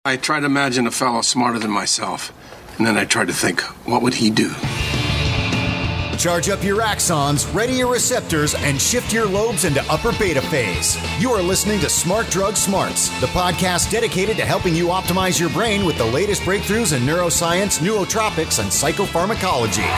I try to imagine a fellow smarter than myself, and then I try to think, what would he do? Charge up your axons, ready your receptors, and shift your lobes into upper beta phase. You are listening to Smart Drug Smarts, the podcast dedicated to helping you optimize your brain with the latest breakthroughs in neuroscience, nootropics, and psychopharmacology.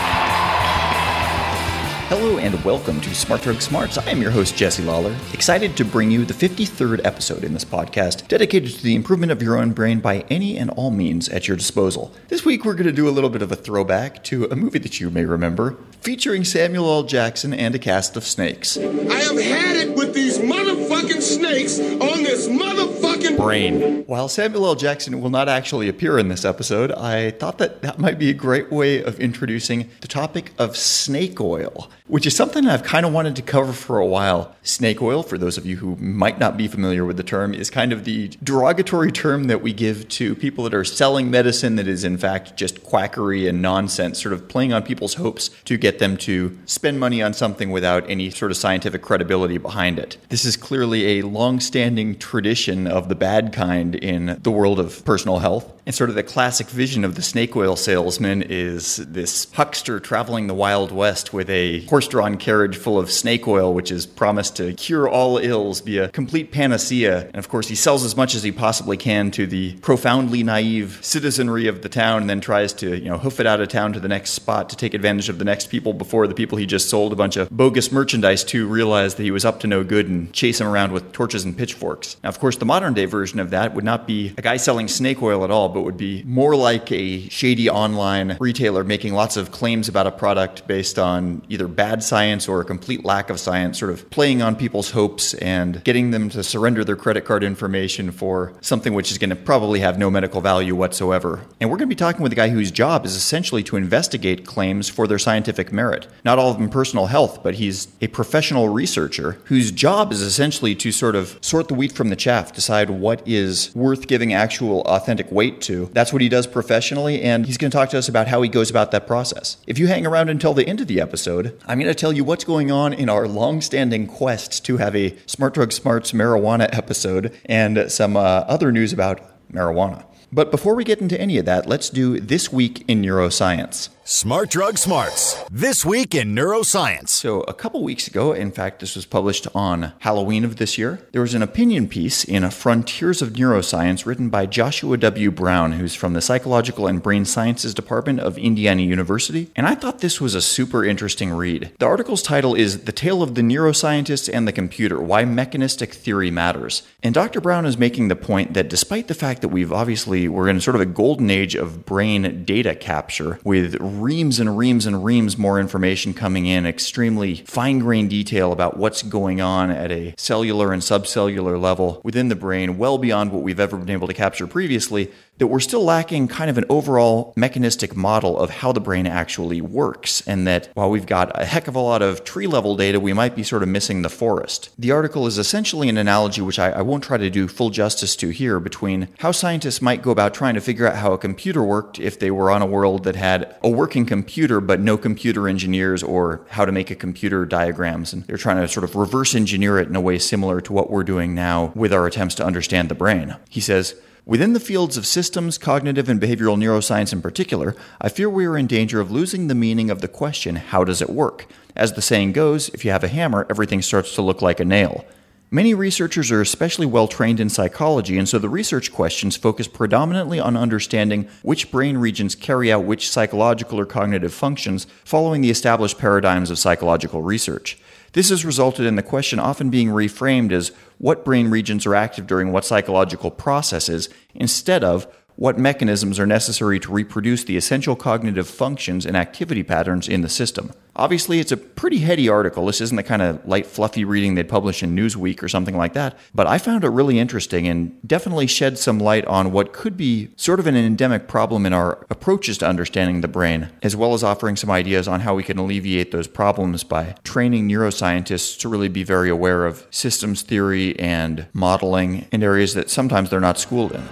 Hello and welcome to Smart Drug Smarts. I am your host, Jesse Lawler, excited to bring you the 53rd episode in this podcast dedicated to the improvement of your own brain by any and all means at your disposal. This week we're going to do a little bit of a throwback to a movie that you may remember, featuring Samuel L. Jackson and a cast of snakes. I have had it with these motherfucking snakes on this motherfucking brain. While Samuel L. Jackson will not actually appear in this episode, I thought that might be a great way of introducing the topic of snake oil, which is something I've kind of wanted to cover for a while. Snake oil, for those of you who might not be familiar with the term, is kind of the derogatory term that we give to people that are selling medicine that is in fact just quackery and nonsense, sort of playing on people's hopes to get them to spend money on something without any sort of scientific credibility behind it. This is clearly a long-standing tradition of the bad kind in the world of personal health. And sort of the classic vision of the snake oil salesman is this huckster traveling the Wild West with a horse-drawn carriage full of snake oil, which is promised to cure all ills, be a complete panacea. And of course, he sells as much as he possibly can to the profoundly naive citizenry of the town, and then tries to, hoof it out of town to the next spot to take advantage of the next people before the people he just sold a bunch of bogus merchandise to realize that he was up to no good and chase him around with torches and pitchforks. Now, of course, the modern-day version of that would not be a guy selling snake oil at all, but would be more like a shady online retailer making lots of claims about a product based on either bad science or a complete lack of science, sort of playing on people's hopes and getting them to surrender their credit card information for something which is going to probably have no medical value whatsoever. And we're going to be talking with a guy whose job is essentially to investigate claims for their scientific merit. Not all of them personal health, but he's a professional researcher whose job is essentially to sort of sort the wheat from the chaff, decide what is worth giving actual authentic weight to. That's what he does professionally, and he's going to talk to us about how he goes about that process. If you hang around until the end of the episode, I'm going to tell you what's going on in our long-standing quest to have a Smart Drug Smarts marijuana episode and some other news about marijuana. But before we get into any of that, let's do This Week in Neuroscience. Smart Drug Smarts, This Week in Neuroscience. So a couple weeks ago, in fact, this was published on Halloween of this year, there was an opinion piece in Frontiers of Neuroscience written by Joshua W. Brown, who's from the Psychological and Brain Sciences Department of Indiana University, and I thought this was a super interesting read. The article's title is The Tale of the Neuroscientist and the Computer, Why Mechanistic Theory Matters. And Dr. Brown is making the point that despite the fact that we're in sort of a golden age of brain data capture with reams and reams and reams more information coming in, extremely fine-grained detail about what's going on at a cellular and subcellular level within the brain, well beyond what we've ever been able to capture previously, that we're still lacking kind of an overall mechanistic model of how the brain actually works, and that while we've got a heck of a lot of tree-level data, we might be sort of missing the forest. The article is essentially an analogy, which I won't try to do full justice to here, between how scientists might go about trying to figure out how a computer worked if they were on a world that had a working computer but no computer engineers, or how to make a computer diagrams, and they're trying to sort of reverse engineer it in a way similar to what we're doing now with our attempts to understand the brain. He says, within the fields of systems, cognitive, and behavioral neuroscience in particular, I fear we are in danger of losing the meaning of the question, how does it work? As the saying goes, if you have a hammer, everything starts to look like a nail. Many researchers are especially well trained in psychology, and so the research questions focus predominantly on understanding which brain regions carry out which psychological or cognitive functions following the established paradigms of psychological research. This has resulted in the question often being reframed as what brain regions are active during what psychological processes, instead of what mechanisms are necessary to reproduce the essential cognitive functions and activity patterns in the system. Obviously, it's a pretty heady article. This isn't the kind of light, fluffy reading they'd publish in Newsweek or something like that, but I found it really interesting and definitely shed some light on what could be sort of an endemic problem in our approaches to understanding the brain, as well as offering some ideas on how we can alleviate those problems by training neuroscientists to really be very aware of systems theory and modeling in areas that sometimes they're not schooled in.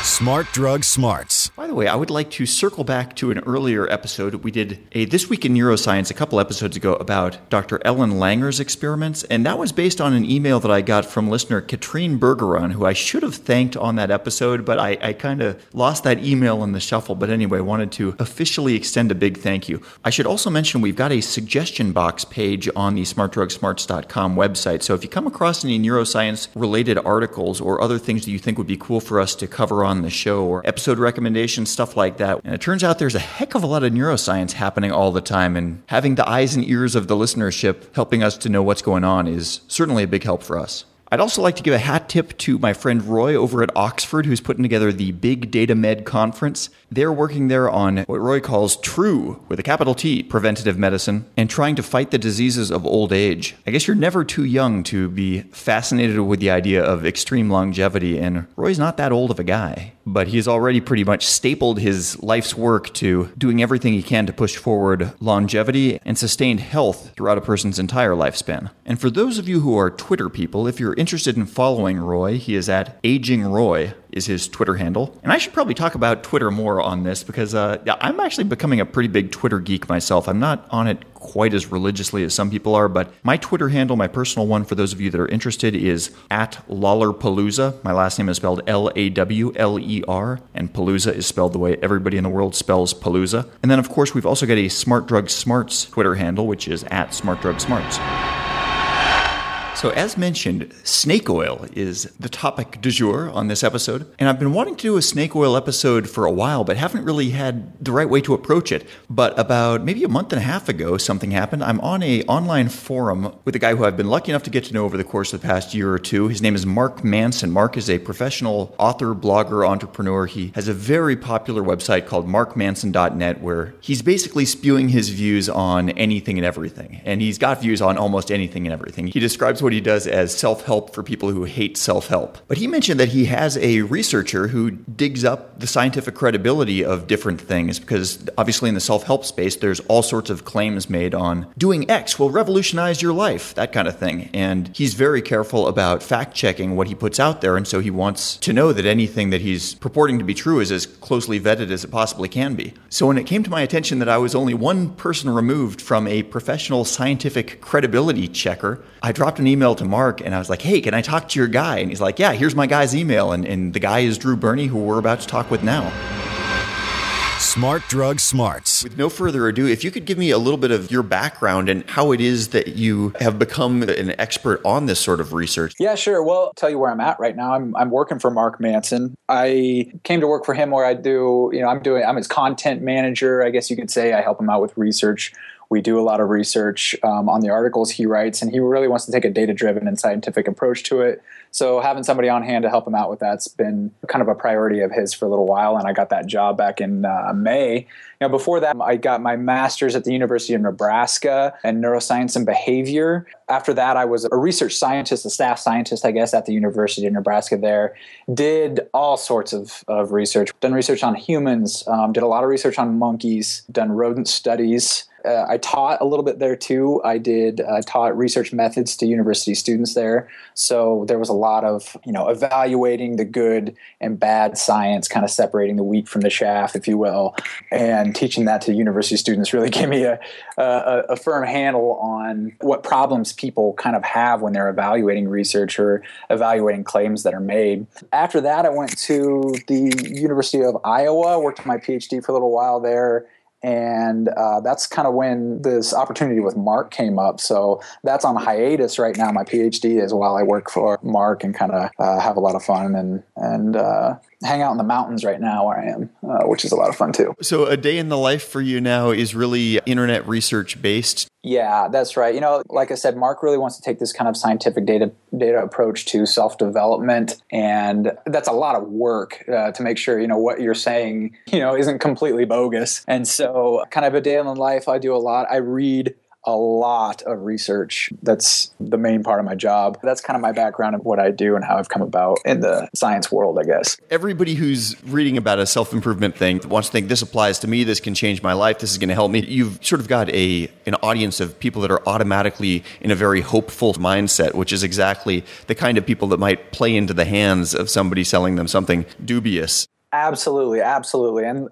Smart Drug Smarts. By the way, I would like to circle back to an earlier episode. We did a This Week in Neuroscience a couple episodes ago about Dr. Ellen Langer's experiments, and that was based on an email that I got from listener Katrine Bergeron, who I should have thanked on that episode, but I kind of lost that email in the shuffle. But anyway, wanted to officially extend a big thank you. I should also mention we've got a suggestion box page on the smartdrugsmarts.com website, so if you come across any neuroscience-related articles or other things that you think would be cool for us to cover on the show or episode recommendations, stuff like that. And it turns out there's a heck of a lot of neuroscience happening all the time, and having the eyes and ears of the listenership helping us to know what's going on is certainly a big help for us. I'd also like to give a hat tip to my friend Roy over at Oxford, who's putting together the Big Data Med Conference. They're working there on what Roy calls true, with a capital T, preventative medicine, and trying to fight the diseases of old age. I guess you're never too young to be fascinated with the idea of extreme longevity, and Roy's not that old of a guy. But he's already pretty much stapled his life's work to doing everything he can to push forward longevity and sustained health throughout a person's entire lifespan. And for those of you who are Twitter people, if you're interested in following Roy, he is at Aging Roy is his Twitter handle. And I should probably talk about Twitter more on this because I'm actually becoming a pretty big Twitter geek myself. I'm not on it quite as religiously as some people are, but my Twitter handle, my personal one for those of you that are interested, is at Lawlerpalooza. My last name is spelled Lawler, and Palooza is spelled the way everybody in the world spells Palooza. And then, of course, we've also got a Smart Drug Smarts Twitter handle, which is at Smart Drug Smarts. So as mentioned, snake oil is the topic du jour on this episode. And I've been wanting to do a snake oil episode for a while, but haven't really had the right way to approach it. But about maybe a month and a half ago, something happened. I'm on an online forum with a guy who I've been lucky enough to get to know over the course of the past year or two. His name is Mark Manson. Mark is a professional author, blogger, entrepreneur. He has a very popular website called markmanson.net where he's basically spewing his views on anything and everything. And he's got views on almost anything and everything. He describes what he does as self-help for people who hate self-help. But he mentioned that he has a researcher who digs up the scientific credibility of different things because obviously in the self-help space, there's all sorts of claims made on doing X will revolutionize your life, that kind of thing. And he's very careful about fact-checking what he puts out there. And so he wants to know that anything that he's purporting to be true is as closely vetted as it possibly can be. So when it came to my attention that I was only one person removed from a professional scientific credibility checker, I dropped an email to Mark and I was like, hey, can I talk to your guy? And he's like, yeah, here's my guy's email. And the guy is Drew Birnie, who we're about to talk with now. Smart Drug Smarts. With no further ado, if you could give me a little bit of your background and how it is that you have become an expert on this sort of research. Yeah, sure. Well, I'll tell you where I'm at right now. I'm working for Mark Manson. I came to work for him where I'm his content manager, I guess you could say. I help him out with research. We do a lot of research on the articles he writes, and he really wants to take a data-driven and scientific approach to it. So having somebody on hand to help him out with that's been kind of a priority of his for a little while, and I got that job back in May. Before that, I got my master's at the University of Nebraska in neuroscience and behavior. After that, I was a research scientist, a staff scientist, I guess, at the University of Nebraska there. Did all sorts of research. Done research on humans, did a lot of research on monkeys, done rodent studies. I taught a little bit there too. I taught research methods to university students there. So there was a lot of, evaluating the good and bad science, kind of separating the wheat from the chaff, if you will. And teaching that to university students really gave me a firm handle on what problems people kind of have when they're evaluating research or evaluating claims that are made. After that, I went to the University of Iowa, worked my PhD for a little while there. And that's kind of when this opportunity with Mark came up. So that's on hiatus right now. My PhD is while I work for Mark and kind of have a lot of fun and hang out in the mountains right now where I am, which is a lot of fun too. So a day in the life for you now is really internet research based. Yeah, that's right. Like I said, Mark really wants to take this kind of scientific data approach to self-development. And that's a lot of work to make sure, what you're saying, isn't completely bogus. And so kind of a day in the life, I do a lot. I read a lot of research. That's the main part of my job. That's kind of my background of what I do and how I've come about in the science world, I guess. Everybody who's reading about a self-improvement thing wants to think, this applies to me, this can change my life, this is going to help me. You've sort of got an audience of people that are automatically in a very hopeful mindset, which is exactly the kind of people that might play into the hands of somebody selling them something dubious. Absolutely, absolutely. And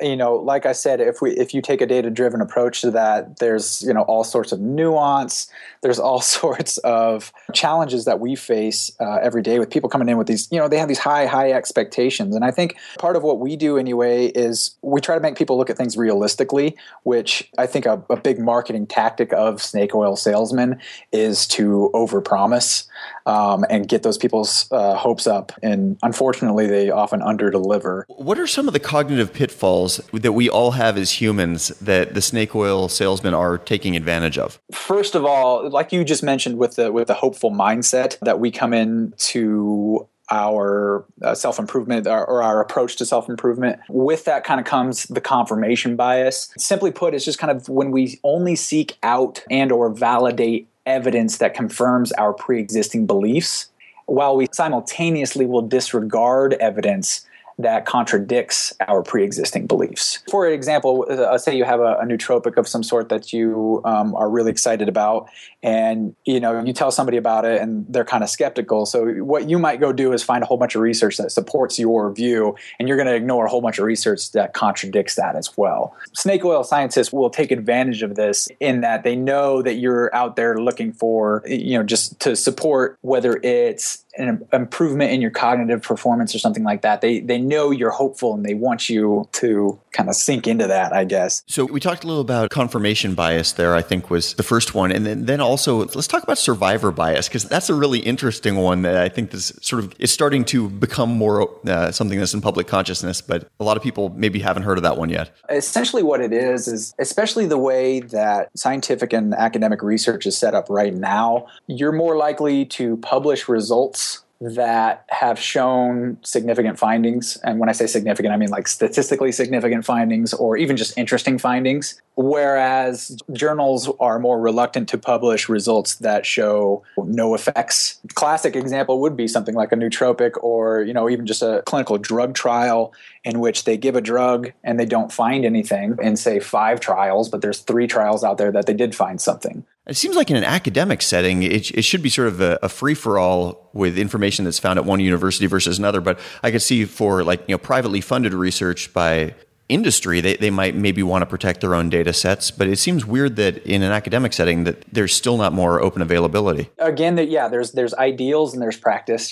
like I said, if you take a data-driven approach to that, there's all sorts of nuance. There's all sorts of challenges that we face every day with people coming in with these. They have these high expectations. And I think part of what we do anyway is we try to make people look at things realistically, which I think a big marketing tactic of snake oil salesmen is to overpromise and get those people's hopes up. And unfortunately, they often underdeliver. What are some of the cognitive pitfalls that we all have as humans that the snake oil salesmen are taking advantage of? First of all, like you just mentioned with the hopeful mindset that we come into our self-improvement or our approach to self-improvement. With that kind of comes the confirmation bias. Simply put, it's just kind of when we only seek out and or validate evidence that confirms our pre-existing beliefs, while we simultaneously will disregard evidence that contradicts our pre-existing beliefs. For example, say you have a nootropic of some sort that you are really excited about, and you tell somebody about it and they're kind of skeptical. So what you might go do is find a whole bunch of research that supports your view, and you're going to ignore a whole bunch of research that contradicts that as well. Snake oil scientists will take advantage of this in that they know that you're out there looking for, just to support whether it's an improvement in your cognitive performance or something like that. They know you're hopeful and they want you to kind of sink into that, I guess. So we talked a little about confirmation bias there, I think was the first one. And then also let's talk about survivor bias, because that's a really interesting one that I think this sort of is starting to become more something that's in public consciousness, but a lot of people maybe haven't heard of that one yet. Essentially what it is especially the way that scientific and academic research is set up right now, you're more likely to publish results that have shown significant findings. And when I say significant, I mean like statistically significant findings or even just interesting findings. Whereas journals are more reluctant to publish results that show no effects. Classic example would be something like a nootropic or, even just a clinical drug trial in which they give a drug and they don't find anything in, say, 5 trials, but there's 3 trials out there that they did find something. It seems like in an academic setting, it should be sort of a free-for-all with information that's found at one university versus another. But I could see for privately funded research by industry, they might maybe want to protect their own data sets. But it seems weird that in an academic setting that there's still not more open availability. Again, there's ideals and there's practice,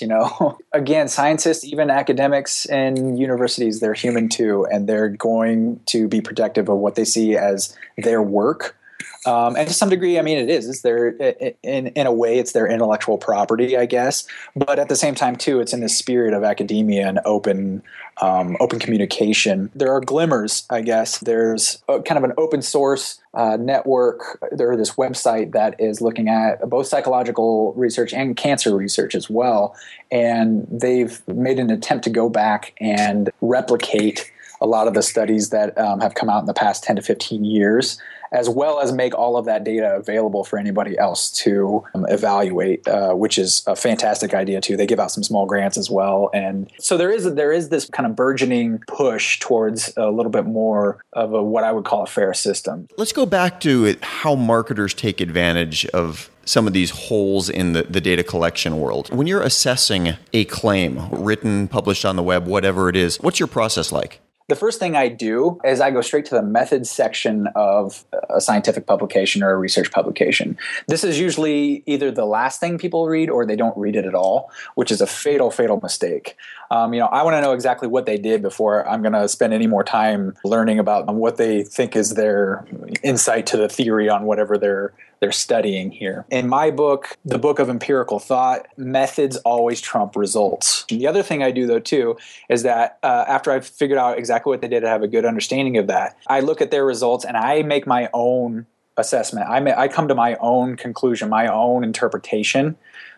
Again, scientists, even academics and universities, they're human too, and they're going to be protective of what they see as their work. And to some degree, I mean, it is. It's their, in a way, it's their intellectual property, I guess. But at the same time, too, it's in the spirit of academia and open communication. There are glimmers, I guess. There's kind of an open source network. There's this website that is looking at both psychological research and cancer research as well. And they've made an attempt to go back and replicate a lot of the studies that have come out in the past 10 to 15 years, as well as make all of that data available for anybody else to evaluate, which is a fantastic idea too. They give out some small grants as well. And so there is this kind of burgeoning push towards a little bit more of what I would call a fair system. Let's go back to how marketers take advantage of some of these holes in the data collection world. When you're assessing a claim, written, published on the web, whatever it is, what's your process like? The first thing I do is I go straight to the methods section of a scientific publication or a research publication. This is usually either the last thing people read or they don't read it at all, which is a fatal mistake. I want to know exactly what they did before I'm going to spend any more time learning about what they think is their insight to the theory on whatever they're studying here. In my book, the book of empirical thought, methods always trump results. The other thing I do, though, too, is that after I've figured out exactly what they did, I have a good understanding of that, I look at their results and I make my own assessment. I come to my own conclusion, my own interpretation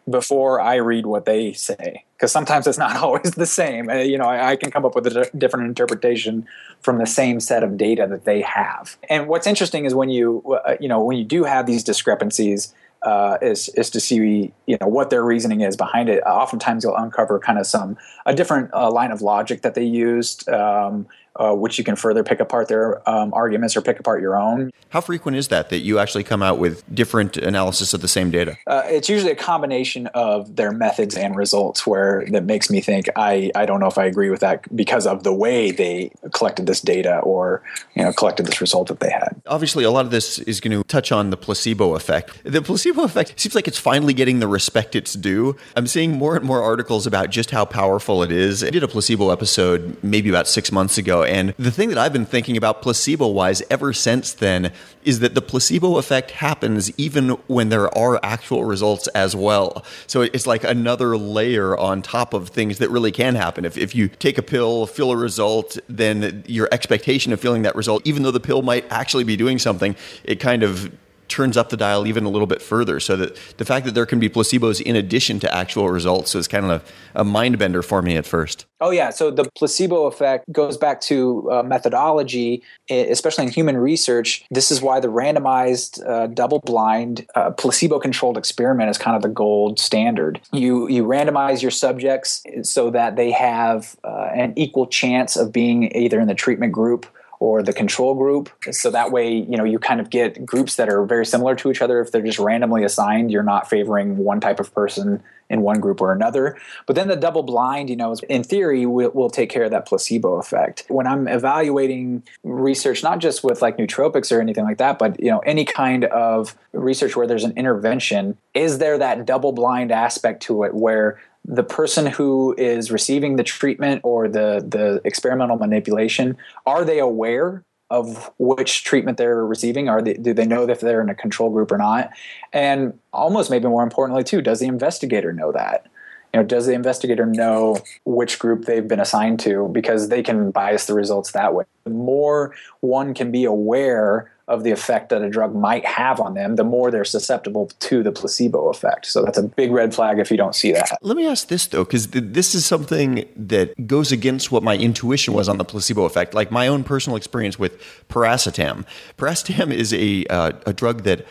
before I read what they say. Because sometimes it's not always the same. I can come up with a different interpretation from the same set of data that they have. And what's interesting is when you do have these discrepancies, is to see what their reasoning is behind it. Oftentimes, you'll uncover kind of a different line of logic that they used, which you can further pick apart their arguments or pick apart your own. How frequent is that you actually come out with different analysis of the same data? It's usually a combination of their methods and results where that makes me think, I don't know if I agree with that because of the way they collected this data or collected this result that they had. Obviously, a lot of this is going to touch on the placebo effect. The placebo effect seems like it's finally getting the respect it's due. I'm seeing more and more articles about just how powerful it is. I did a placebo episode maybe about 6 months ago, and the thing that I've been thinking about placebo-wise ever since then is that the placebo effect happens even when there are actual results as well. So it's like another layer on top of things that really can happen. If you take a pill, feel a result, then your expectation of feeling that result, even though the pill might actually be doing something, it kind of turns up the dial even a little bit further. So that the fact that there can be placebos in addition to actual results is kind of a mind bender for me at first. Oh, yeah. So the placebo effect goes back to methodology, especially in human research. This is why the randomized, double-blind, placebo-controlled experiment is kind of the gold standard. You randomize your subjects so that they have an equal chance of being either in the treatment group or the control group. So that way, you kind of get groups that are very similar to each other. If they're just randomly assigned, you're not favoring one type of person in one group or another. But then the double blind, in theory, will take care of that placebo effect. When I'm evaluating research, not just with like nootropics or anything like that, but any kind of research where there's an intervention, is there that double blind aspect to it where the person who is receiving the treatment or the experimental manipulation, are they aware of which treatment they're receiving? Do they know if they're in a control group or not? And almost maybe more importantly too, does the investigator know that? Does the investigator know which group they've been assigned to? Because they can bias the results that way. The more one can be aware of the effect that a drug might have on them, the more they're susceptible to the placebo effect. So that's a big red flag if you don't see that. Let me ask this, though, because this is something that goes against what my intuition was on the placebo effect. Like my own personal experience with piracetam. Piracetam is a drug that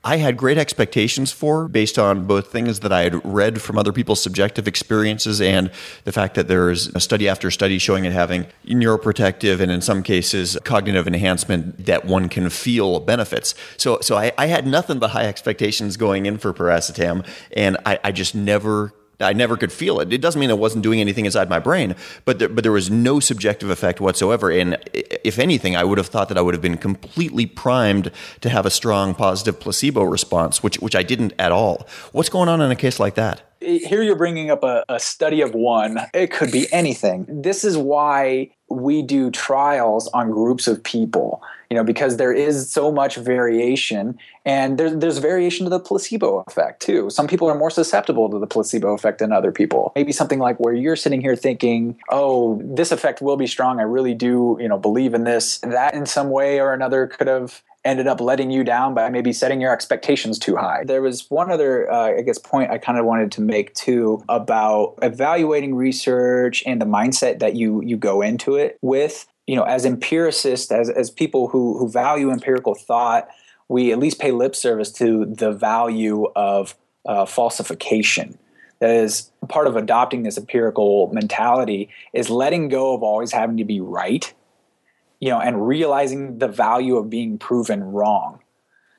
I had great expectations for based on both things that I had read from other people's subjective experiences and the fact that there's a study after study showing it having neuroprotective and in some cases cognitive enhancement that one can feel benefits. So I had nothing but high expectations going in for piracetam, and I just never could feel it. It doesn't mean it wasn't doing anything inside my brain, but there was no subjective effect whatsoever. And if anything, I would have thought that I would have been completely primed to have a strong positive placebo response, which I didn't at all. What's going on in a case like that? Here you're bringing up a study of one. It could be anything. This is why we do trials on groups of people, because there is so much variation, and there's variation to the placebo effect too. Some people are more susceptible to the placebo effect than other people. Maybe something like where you're sitting here thinking, oh, this effect will be strong. I really do, believe in this. That in some way or another could have ended up letting you down by maybe setting your expectations too high. There was one other, point I kind of wanted to make too about evaluating research and the mindset that you go into it with. As empiricists, as people who value empirical thought, we at least pay lip service to the value of falsification. That is, part of adopting this empirical mentality is letting go of always having to be right, and realizing the value of being proven wrong.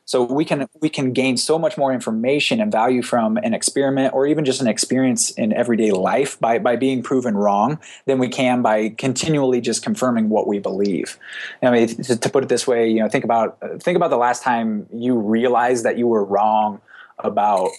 So we can gain so much more information and value from an experiment or even just an experience in everyday life by being proven wrong than we can by continually just confirming what we believe. I mean, to put it this way, think about the last time you realized that you were wrong about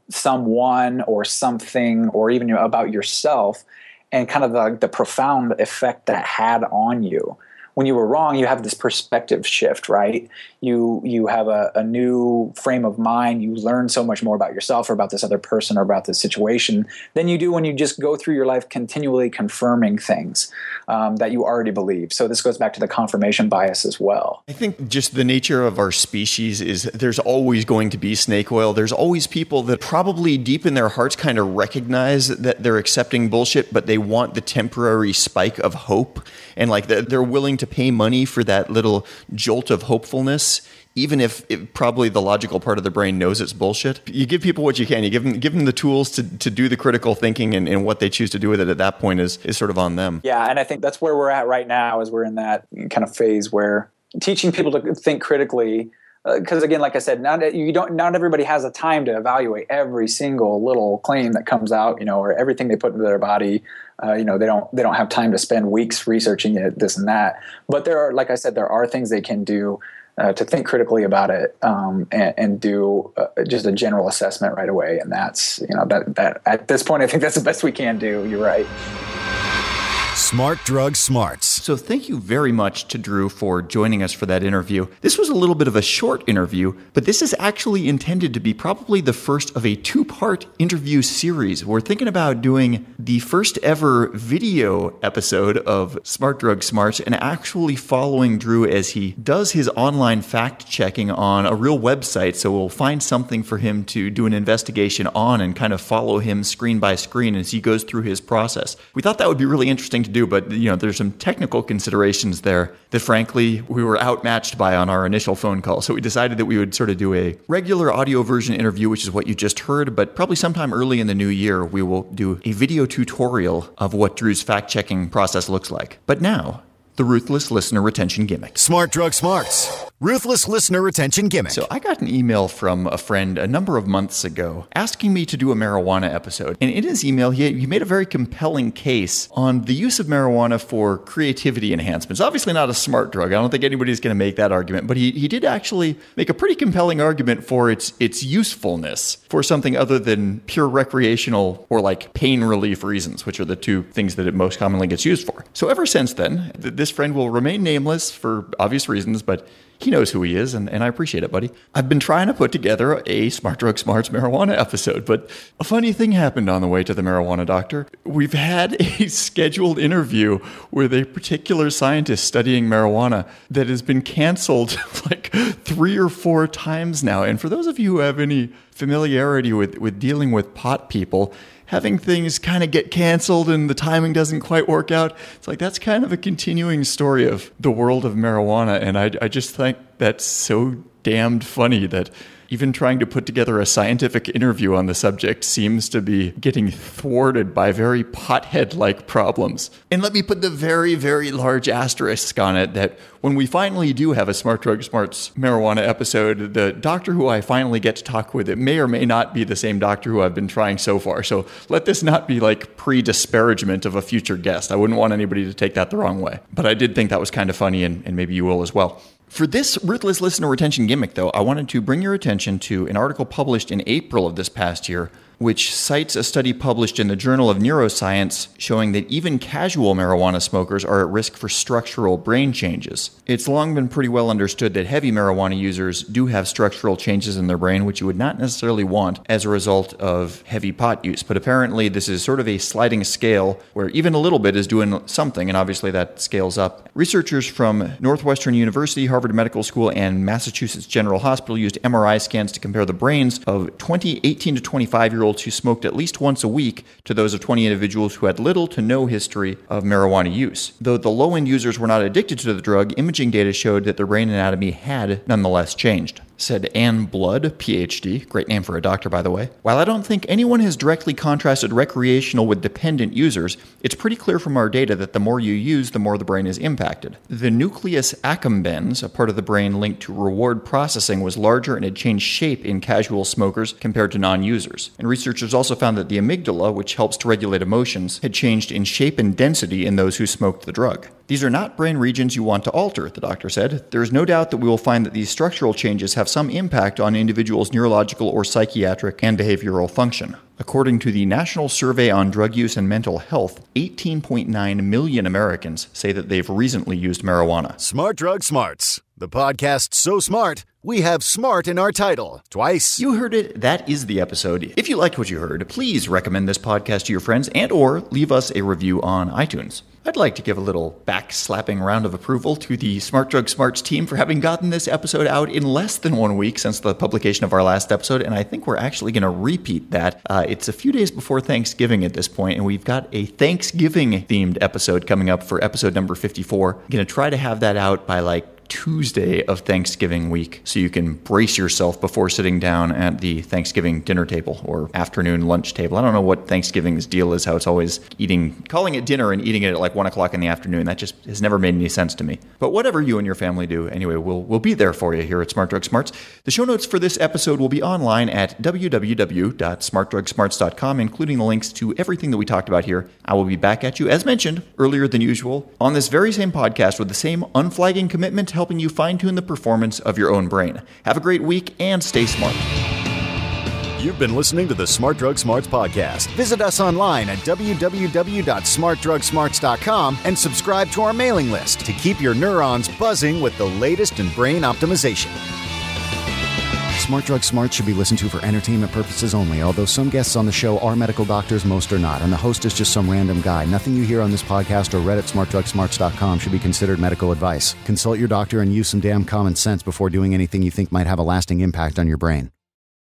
someone or something, or even about yourself, and kind of the profound effect that had on you. When you were wrong, you have this perspective shift, right? You have a new frame of mind. You learn so much more about yourself or about this other person or about this situation than you do when you just go through your life continually confirming things that you already believe. So this goes back to the confirmation bias as well. I think just the nature of our species is there's always going to be snake oil. There's always people that probably deep in their hearts kind of recognize that they're accepting bullshit, but they want the temporary spike of hope. And like they're willing to pay money for that little jolt of hopefulness, even if probably the logical part of the brain knows it's bullshit. You give people what you can. You give them the tools to do the critical thinking, and what they choose to do with it at that point is sort of on them. Yeah, and I think that's where we're at right now, is we're in that kind of phase where teaching people to think critically, because again, like I said, not everybody has the time to evaluate every single little claim that comes out, or everything they put into their body. They don't have time to spend weeks researching it, this and that. But there are, like I said, there are things they can do to think critically about it, and do just a general assessment right away. And that's, that at this point, I think that's the best we can do. You're right. Smart Drug Smarts. So thank you very much to Drew for joining us for that interview. This was a little bit of a short interview, but this is actually intended to be probably the first of a 2-part interview series. We're thinking about doing the first ever video episode of Smart Drug Smarts and actually following Drew as he does his online fact-checking on a real website. So we'll find something for him to do an investigation on and kind of follow him screen by screen as he goes through his process. We thought that would be really interesting to do, but there's some technical considerations there that frankly we were outmatched by on our initial phone call. So we decided that we would sort of do a regular audio version interview, which is what you just heard, but probably sometime early in the new year we will do a video tutorial of what Drew's fact-checking process looks like. But now, the ruthless listener retention gimmick. Smart Drug Smarts. Ruthless listener retention gimmick. So I got an email from a friend a number of months ago asking me to do a marijuana episode. And in his email, he made a very compelling case on the use of marijuana for creativity enhancements. Obviously not a smart drug. I don't think anybody's going to make that argument. But he did actually make a pretty compelling argument for its usefulness for something other than pure recreational or like pain relief reasons, which are the two things that it most commonly gets used for. So ever since then, this friend will remain nameless for obvious reasons, but he knows who he is, and I appreciate it, buddy. I've been trying to put together a Smart Drug Smarts marijuana episode, but a funny thing happened on the way to the marijuana doctor. We've had a scheduled interview with a particular scientist studying marijuana that has been canceled like 3 or 4 times now. And for those of you who have any familiarity with dealing with pot people, having things kind of get canceled and the timing doesn't quite work out, it's like that's kind of a continuing story of the world of marijuana. And I just think that's so damned funny that even trying to put together a scientific interview on the subject seems to be getting thwarted by very pothead-like problems. And let me put the very, very large asterisk on it that when we finally do have a Smart Drug Smarts marijuana episode, the doctor who I finally get to talk with, it may or may not be the same doctor who I've been trying so far. So let this not be like pre-disparagement of a future guest. I wouldn't want anybody to take that the wrong way. But I did think that was kind of funny, and maybe you will as well. For this Ruthless Listener Retention gimmick, though, I wanted to bring your attention to an article published in April of this past year, which cites a study published in the Journal of Neuroscience showing that even casual marijuana smokers are at risk for structural brain changes. It's long been pretty well understood that heavy marijuana users do have structural changes in their brain, which you would not necessarily want as a result of heavy pot use. But apparently this is sort of a sliding scale where even a little bit is doing something, and obviously that scales up. Researchers from Northwestern University, Harvard Medical School, and Massachusetts General Hospital used MRI scans to compare the brains of 18 to 25-year-olds who smoked at least once a week to those of 20 individuals who had little to no history of marijuana use. Though the low-end users were not addicted to the drug, imaging data showed that their brain anatomy had nonetheless changed. Said Ann Blood, PhD, great name for a doctor, by the way. While I don't think anyone has directly contrasted recreational with dependent users, it's pretty clear from our data that the more you use, the more the brain is impacted. The nucleus accumbens, a part of the brain linked to reward processing, was larger and had changed shape in casual smokers compared to non-users. And researchers also found that the amygdala, which helps to regulate emotions, had changed in shape and density in those who smoked the drug. These are not brain regions you want to alter, the doctor said. There is no doubt that we will find that these structural changes have some impact on individuals' neurological or psychiatric and behavioral function. According to the National Survey on Drug Use and Mental Health, 18.9 million Americans say that they've recently used marijuana. Smart Drug Smarts, the podcast so smart, we have smart in our title. Twice. You heard it. That is the episode. If you liked what you heard, please recommend this podcast to your friends and or leave us a review on iTunes. I'd like to give a little back-slapping round of approval to the Smart Drug Smarts team for having gotten this episode out in less than 1 week since the publication of our last episode, and I think we're actually going to repeat that It's a few days before Thanksgiving at this point, and we've got a Thanksgiving-themed episode coming up for episode number 54. I'm going to try to have that out by Tuesday of Thanksgiving week, so you can brace yourself before sitting down at the Thanksgiving dinner table or afternoon lunch table. I don't know what Thanksgiving's deal is, how it's always calling it dinner and eating it at 1 o'clock in the afternoon. That just has never made any sense to me. But whatever you and your family do, anyway, we'll be there for you here at Smart Drug Smarts. The show notes for this episode will be online at www.smartdrugsmarts.com, including the links to everything that we talked about here. I will be back at you, as mentioned earlier than usual, on this very same podcast with the same unflagging commitment to helping you fine-tune the performance of your own brain. Have a great week and stay smart. You've been listening to the Smart Drug Smarts podcast. Visit us online at www.smartdrugsmarts.com and subscribe to our mailing list to keep your neurons buzzing with the latest in brain optimization. Smart Drug Smarts should be listened to for entertainment purposes only, although some guests on the show are medical doctors, most are not, and the host is just some random guy. Nothing you hear on this podcast or read at smartdrugsmarts.com should be considered medical advice. Consult your doctor and use some damn common sense before doing anything you think might have a lasting impact on your brain.